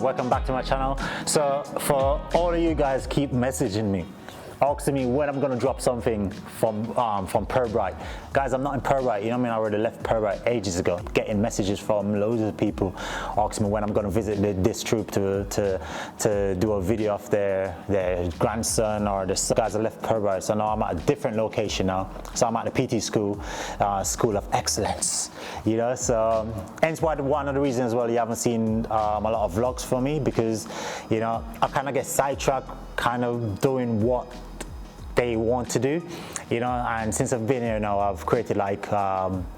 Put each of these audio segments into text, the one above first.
welcome back to my channel. So for all of you guys keep messaging me, asking me when I'm gonna drop something from Perbright. Guys, I'm not in Perbright, you know what I mean? I already left Perbright ages ago. Getting messages from loads of people asking me when I'm gonna visit this troop to do a video of their grandson or the guys. I left Perbright, so now I'm at a different location now. So I'm at the PT school, School of Excellence, you know? So hence why one of the reasons as well you haven't seen a lot of vlogs from me, because, you know, I kind of get sidetracked kind of doing what they want to do, you know. And since I've been here now, I've created like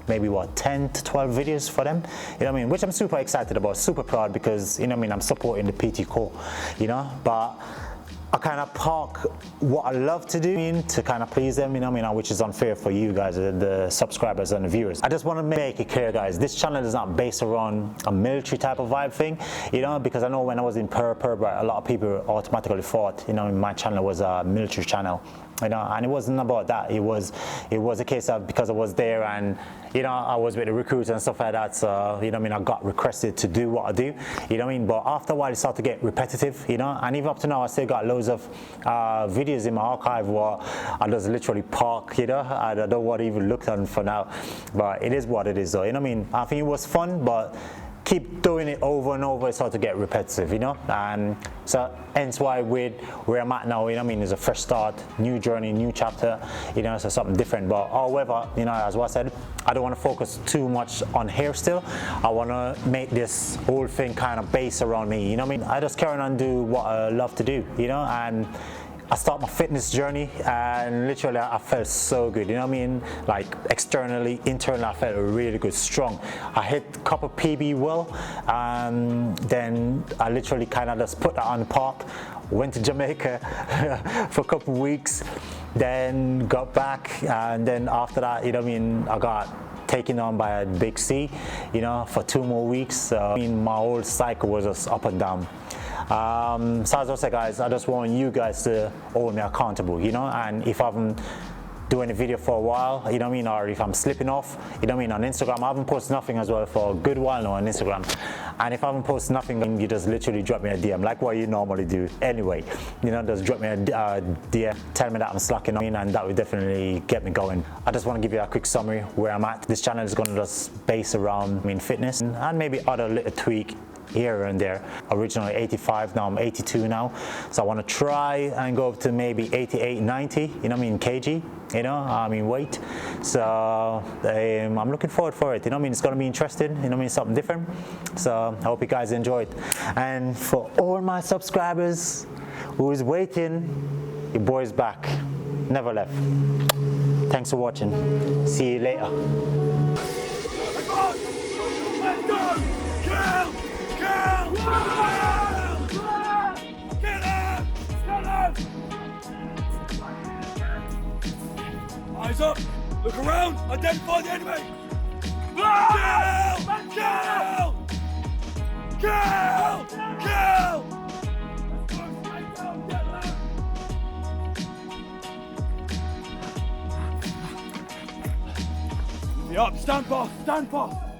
maybe 10 to 12 videos for them, you know what I mean, which I'm super excited about, super proud, because, you know what I mean, I'm supporting the PT Corps, you know. But I kind of park what I love to do to kind of please them, you know what I mean, which is unfair for you guys, the subscribers and the viewers. I just want to make it clear, guys, this channel is not based around a military type of vibe thing, you know, because I know when I was in Perbright, a lot of people automatically thought, you know, my channel was a military channel, you know, and it wasn't about that. It was a case of, because I was there and, you know, I was with the recruits and stuff like that, so, you know what I mean, I got requested to do what I do, you know what I mean. But after a while it started to get repetitive, you know, and even up to now I still got loads of videos in my archive where I just literally park, you know, I don't want to even look on for now, but it is what it is though, you know what I mean. I think it was fun, but keep doing it over and over, it starts to get repetitive, you know. And so hence why with where I'm at now, you know what I mean, is a fresh start, new journey, new chapter, you know, so something different. But however, you know, as what I said, I don't want to focus too much on hair still. I want to make this whole thing kind of based around me, you know what I mean. I just carry on and do what I love to do, you know. And I start my fitness journey and literally I felt so good, you know what I mean, like externally, internally I felt really good, strong. I hit a couple PB well, and then I literally kind of just put that on the park, went to Jamaica for a couple of weeks, then got back, and then after that, you know what I mean, I got taken on by a big C, you know, for 2 more weeks. So I mean, my whole cycle was just up and down. So as I said, guys, I just want you guys to hold me accountable, you know. And if I haven't doing a video for a while, you know what I mean, or if I'm slipping off, you know what I mean, on Instagram, I haven't posted nothing as well for a good while now on Instagram. And if I haven't posted nothing, you just literally drop me a DM, like what you normally do anyway, you know, just drop me a DM, tell me that I'm slacking on, and that would definitely get me going. I just want to give you a quick summary where I'm at. This channel is going to just base around, I mean, fitness and maybe other little tweak here and there. Originally 85, now I'm 82 now, so I want to try and go up to maybe 88, 90, you know what I mean, kg, you know, I mean weight. So I'm looking forward for it, you know what I mean. It's going to be interesting, you know what I mean, something different. So I hope you guys enjoyed. And for all my subscribers who is waiting, your boy's back, never left. Thanks for watching, see you later. Eyes up! Look around! Identify the enemy! Kill! Kill! Kill! Kill! Be up! Stand fast! Stand fast!